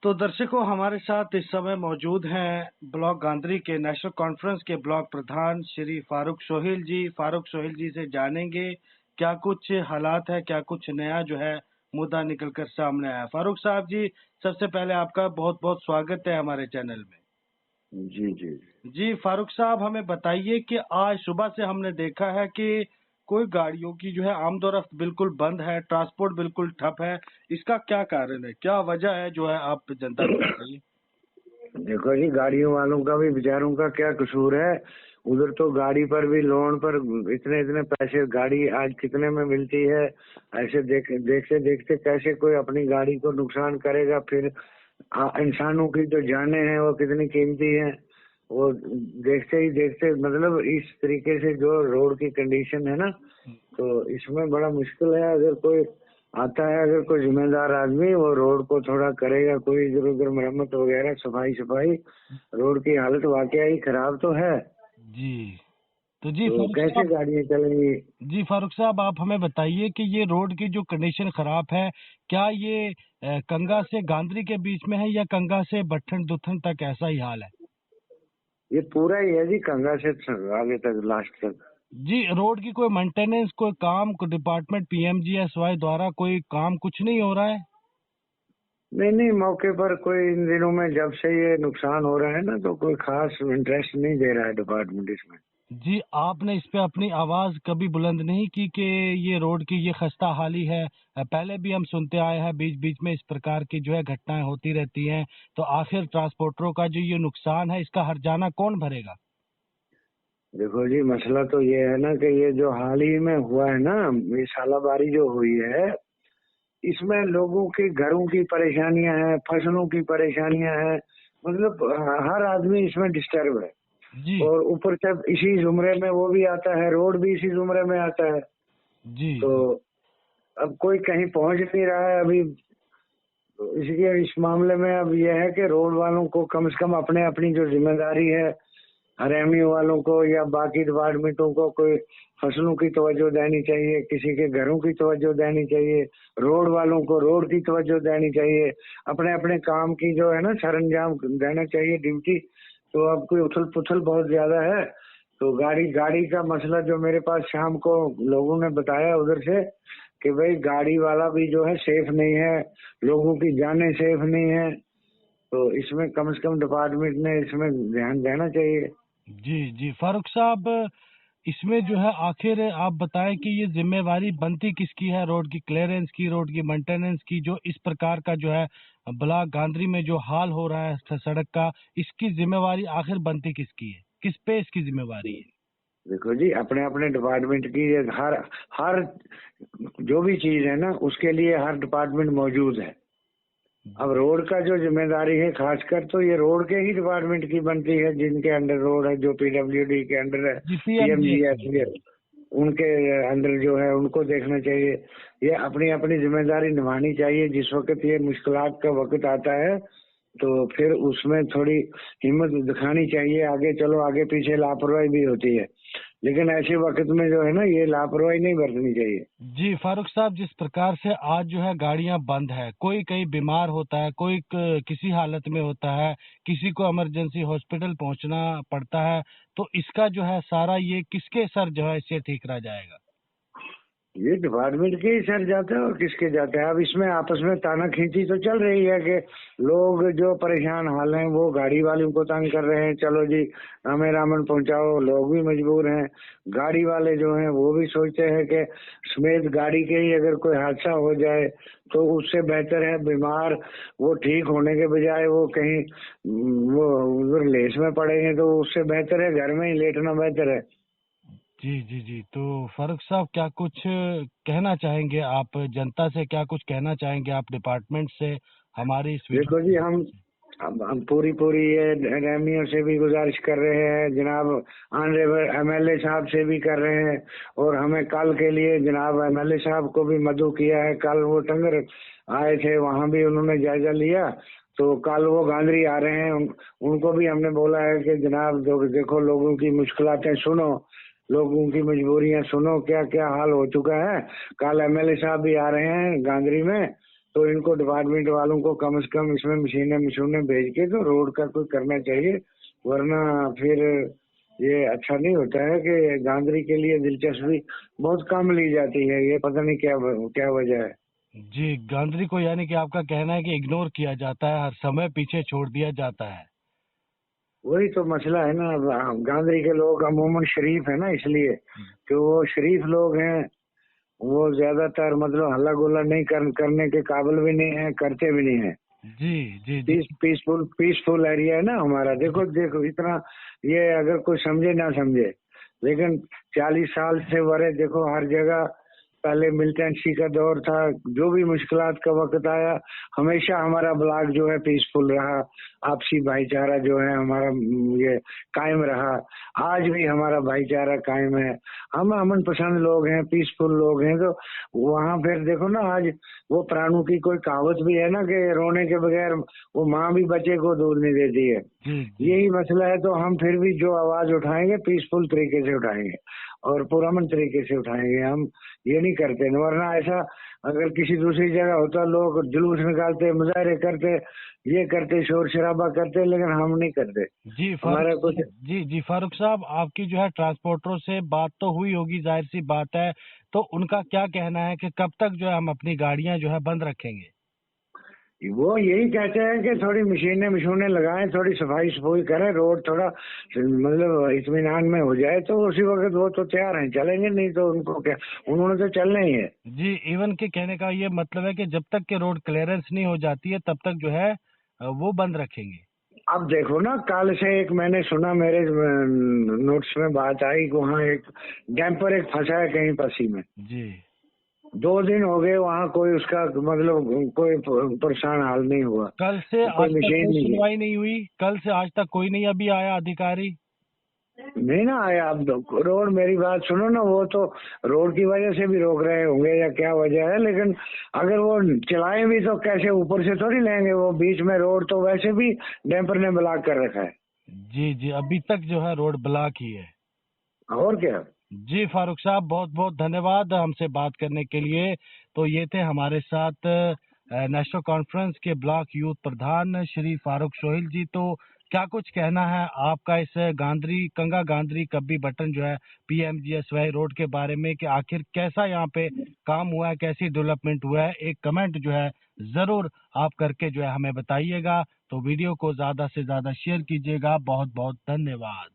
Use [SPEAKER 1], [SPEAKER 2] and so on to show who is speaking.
[SPEAKER 1] तो दर्शकों, हमारे साथ इस समय मौजूद हैं ब्लॉक गांधरी के नेशनल कॉन्फ्रेंस के ब्लॉक प्रधान श्री फारूक सोहेल जी। फारूक सोहेल जी से जानेंगे क्या कुछ हालात है, क्या कुछ नया जो है मुद्दा निकल कर सामने आया। फारूक साहब जी, सबसे पहले आपका बहुत बहुत स्वागत है हमारे चैनल में।
[SPEAKER 2] जी जी
[SPEAKER 1] जी फारूक साहब, हमें बताइए कि आज सुबह से हमने देखा है कि कोई गाड़ियों की जो है आमदोरफ्त बिल्कुल बंद है, ट्रांसपोर्ट बिल्कुल ठप है। इसका क्या कारण है, क्या वजह है जो है, आप जनता को बताइए।
[SPEAKER 2] देखो जी, गाड़ियों वालों का भी बेचारों का क्या कसूर है। उधर तो गाड़ी पर भी लोन पर इतने इतने पैसे, गाड़ी आज कितने में मिलती है। ऐसे देखते देखते कैसे कोई अपनी गाड़ी को नुकसान करेगा। फिर इंसानों की जो जानें हैं वो कितनी कीमती हैं। वो देखते ही देखते, मतलब इस तरीके से जो रोड की कंडीशन है ना, तो इसमें बड़ा मुश्किल है। अगर कोई आता है, अगर कोई जिम्मेदार आदमी वो रोड को थोड़ा करेगा, कोई इधर उधर मरम्मत वगैरह, सफाई, रोड की हालत वाकई ही खराब तो है।
[SPEAKER 1] जी तो जी
[SPEAKER 2] तो
[SPEAKER 1] फारूक
[SPEAKER 2] कैसे
[SPEAKER 1] साहब
[SPEAKER 2] गाड़ियां चलेंगी।
[SPEAKER 1] जी फारूक साहब, आप हमें बताइए कि ये रोड की जो कंडीशन खराब है, क्या ये कंगा से गांधरी के बीच में है या कंगा से बट्ठन दुत्थन तक ऐसा ही हाल है?
[SPEAKER 2] ये पूरा ही है जी, गंगा से आगे तक, लास्ट तक।
[SPEAKER 1] जी, रोड की कोई मेंटेनेंस, कोई काम, कोई डिपार्टमेंट पीएमजीएसवाई द्वारा कोई काम कुछ नहीं हो रहा है?
[SPEAKER 2] नहीं नहीं, मौके पर कोई इन दिनों में जब से ये नुकसान हो रहा है ना, तो कोई खास इंटरेस्ट नहीं दे रहा है डिपार्टमेंट इसमें।
[SPEAKER 1] जी, आपने इस पे अपनी आवाज कभी बुलंद नहीं की कि ये रोड की ये खस्ता हाली है? पहले भी हम सुनते आए हैं, बीच बीच में इस प्रकार की जो है घटनाएं होती रहती हैं। तो आखिर ट्रांसपोर्टरों का जो ये नुकसान है, इसका हर्जाना कौन भरेगा?
[SPEAKER 2] देखो जी, मसला तो ये है ना कि ये जो हाल ही में हुआ है ना, ये सालाबारी जो हुई है, इसमें लोगों के घरों की परेशानियां हैं, फसलों की परेशानियां हैं। मतलब हर आदमी इसमें डिस्टर्ब है।
[SPEAKER 1] जी
[SPEAKER 2] और ऊपर से इसी जुमरे में वो भी आता है, रोड भी इसी जुमरे में आता है।
[SPEAKER 1] जी
[SPEAKER 2] तो
[SPEAKER 1] जी
[SPEAKER 2] अब कोई कहीं पहुंच नहीं रहा है अभी। तो इसलिए इस मामले में अब यह है कि रोड वालों को कम से कम अपने अपनी जो जिम्मेदारी है, रेवेन्यू वालों को या बाकी डिपार्टमेंटों को, कोई फसलों की तवज्जो देनी चाहिए, किसी के घरों की तवज्जो देनी चाहिए, रोड वालों को रोड की तवज्जो देनी चाहिए, अपने अपने काम की जो है ना सरंजाम देना चाहिए, ड्यूटी। तो अब कोई उथल पुथल बहुत ज्यादा है। तो गाड़ी गाड़ी का मसला जो मेरे पास शाम को लोगों ने बताया उधर से, कि भाई गाड़ी वाला भी जो है सेफ नहीं है, लोगों की जानें सेफ नहीं है। तो इसमें कम से कम डिपार्टमेंट ने इसमें ध्यान देना चाहिए।
[SPEAKER 1] जी जी फारूक साहब, इसमें जो है आखिर आप बताएं कि ये जिम्मेवारी बनती किसकी है? रोड की क्लियरेंस की, रोड की मेंटेनेंस की, जो इस प्रकार का जो है ब्लॉक गांधरी में जो हाल हो रहा है सड़क का, इसकी जिम्मेवारी आखिर बनती किसकी है? किस पे इसकी जिम्मेवारी है?
[SPEAKER 2] देखो जी, अपने अपने डिपार्टमेंट की हर हर जो भी चीज है ना, उसके लिए हर डिपार्टमेंट मौजूद है। अब रोड का जो जिम्मेदारी है, खासकर तो ये रोड के ही डिपार्टमेंट की बनती है, जिनके अंडर रोड है, जो पीडब्ल्यूडी के अंडर है,
[SPEAKER 1] जी पीएमजीएस।
[SPEAKER 2] पीएमजीएस, उनके अंडर जो है उनको देखना चाहिए। ये अपनी अपनी जिम्मेदारी निभानी चाहिए। जिस वक्त ये मुश्किलात का वक्त आता है, तो फिर उसमें थोड़ी हिम्मत दिखानी चाहिए। आगे चलो, आगे पीछे लापरवाही भी होती है, लेकिन ऐसे वक्त में जो है ना, ये लापरवाही नहीं बरतनी चाहिए।
[SPEAKER 1] जी फारूक साहब, जिस प्रकार से आज जो है गाड़ियां बंद है, कोई कहीं बीमार होता है, कोई किसी हालत में होता है, किसी को इमरजेंसी हॉस्पिटल पहुंचना पड़ता है, तो इसका जो है सारा ये किसके सर जो है इससे ठीक रह जाएगा?
[SPEAKER 2] ये डिपार्टमेंट के ही सर जाते हैं और किसके जाते हैं। अब इसमें आपस में ताना खींची तो चल रही है कि लोग जो परेशान हाल हैं वो गाड़ी वालों को तंग कर रहे हैं, चलो जी हमें रामन पहुंचाओ। लोग भी मजबूर हैं। गाड़ी वाले जो हैं वो भी सोचते हैं कि समेत गाड़ी के ही अगर कोई हादसा हो जाए तो उससे बेहतर है बीमार, वो ठीक होने के बजाय वो कहीं वो उधर लेस में पड़ेंगे, तो उससे बेहतर है घर में ही लेटना बेहतर है।
[SPEAKER 1] जी जी जी तो फारूक साहब, क्या कुछ कहना चाहेंगे आप जनता से? क्या कुछ कहना चाहेंगे आप डिपार्टमेंट से हमारी इस वीडियो
[SPEAKER 2] देखो
[SPEAKER 1] के
[SPEAKER 2] जी,
[SPEAKER 1] माध्यम से?
[SPEAKER 2] हम पूरी पूरी ये रेमियों से भी गुजारिश कर रहे हैं, जनाब ऑनरेबल एमएलए साहब से भी कर रहे हैं। और हमें कल के लिए जनाब एमएलए साहब को भी मदऊ किया है। कल वो टंगर आए थे, वहाँ भी उन्होंने जायजा लिया। तो कल वो गांधरी आ रहे हैं, उनको भी हमने बोला है कि जनाब देखो लोगों की मुश्किलातें सुनो, लोगों की मजबूरियां सुनो, क्या क्या हाल हो चुका है। कल एमएलए साहब भी आ रहे हैं गांधरी में, तो इनको डिपार्टमेंट वालों को कम से कम इसमें मशीनें भेज के तो रोड का कोई करना चाहिए, वरना फिर ये अच्छा नहीं होता है कि गांधरी के लिए दिलचस्पी बहुत कम ली जाती है। ये पता नहीं क्या क्या वजह है।
[SPEAKER 1] जी, गांधरी को यानी कि आपका कहना है कि इग्नोर किया जाता है, हर समय पीछे छोड़ दिया जाता है।
[SPEAKER 2] वही तो मसला है ना। अब गांधरी के लोग अमूमन शरीफ है ना, इसलिए कि वो शरीफ लोग हैं, वो ज्यादातर मतलब हल्ला गुल्ला नहीं करने के काबिल भी नहीं है, करते भी नहीं है।
[SPEAKER 1] जी जी जी।
[SPEAKER 2] पीसफुल एरिया है ना हमारा। देखो देखो इतना, ये अगर कोई समझे ना समझे, लेकिन 40 साल से बड़े देखो हर जगह, पहले मिलिटेंसी का दौर था, जो भी मुश्किलात का वक्त आया, हमेशा हमारा ब्लॉक जो है पीसफुल रहा। आपसी भाईचारा जो है हमारा ये कायम रहा। आज भी हमारा भाईचारा कायम है। हम अमन पसंद लोग हैं, पीसफुल लोग हैं। तो वहाँ फिर देखो ना, आज वो प्राणों की कोई कहावत भी है ना कि रोने के बगैर वो माँ भी बच्चे को दूध नहीं देती है। यही मसला है। तो हम फिर भी जो आवाज उठाएंगे पीसफुल तरीके से उठाएंगे और पुरअमन तरीके से उठाएंगे। हम ये नहीं करते, वरना ऐसा अगर किसी दूसरी जगह होता, लोग जुलूस निकालते, मुजाहरे करते, ये करते, शोर शराबा करते, लेकिन हम नहीं करते।
[SPEAKER 1] जी
[SPEAKER 2] हमारा
[SPEAKER 1] फारूक
[SPEAKER 2] कुछ
[SPEAKER 1] जी फारूक साहब, आपकी जो है ट्रांसपोर्टरों से बात तो हुई होगी, जाहिर सी बात है, तो उनका क्या कहना है कि कब तक जो है हम अपनी गाड़ियां जो है बंद रखेंगे?
[SPEAKER 2] वो यही कहते हैं कि थोड़ी मशीनें लगाएं, थोड़ी सफाई सफाई करें, रोड थोड़ा मतलब इत्मीनान में हो जाए, तो उसी वक्त वो तो तैयार हैं, चलेंगे। नहीं तो उनको क्या, उन्होंने तो चलना ही है।
[SPEAKER 1] जी, इवन के कहने का ये मतलब है कि जब तक के रोड क्लियरेंस नहीं हो जाती है तब तक जो है वो बंद रखेंगे।
[SPEAKER 2] अब देखो ना, कल से एक मैंने सुना, मेरे नोट्स में बात आई कि वहाँ एक डैम्पर एक फंसा है कहीं पसी में।
[SPEAKER 1] जी।
[SPEAKER 2] 2 दिन हो गए वहाँ, कोई उसका मतलब कोई परेशान हाल नहीं हुआ,
[SPEAKER 1] कल से
[SPEAKER 2] कोई
[SPEAKER 1] आज तक
[SPEAKER 2] मशीन
[SPEAKER 1] कोई
[SPEAKER 2] नहीं है।
[SPEAKER 1] सुनवाई नहीं हुई, कल से आज तक कोई नहीं अभी आया अधिकारी?
[SPEAKER 2] नहीं ना आया। अब रोड, मेरी बात सुनो ना, वो तो रोड की वजह से भी रोक रहे होंगे या क्या वजह है, लेकिन अगर वो चलाएं भी तो कैसे, ऊपर से थोड़ी लेंगे वो, बीच में रोड तो वैसे भी डैम्पर ने ब्लॉक कर रखा है।
[SPEAKER 1] जी जी, अभी तक जो है रोड ब्लॉक ही है।
[SPEAKER 2] और क्या।
[SPEAKER 1] जी फारूक साहब, बहुत बहुत धन्यवाद हमसे बात करने के लिए। तो ये थे हमारे साथ नेशनल कॉन्फ्रेंस के ब्लॉक यूथ प्रधान श्री फारूक सोहिल जी। तो क्या कुछ कहना है आपका इस कंगा गांधरी कब्बी बटन जो है PMGSY रोड के बारे में, कि आखिर कैसा यहाँ पे काम हुआ है, कैसी डेवलपमेंट हुआ है? एक कमेंट जो है जरूर आप करके जो है हमें बताइएगा। तो वीडियो को ज्यादा से ज्यादा शेयर कीजिएगा। बहुत बहुत धन्यवाद।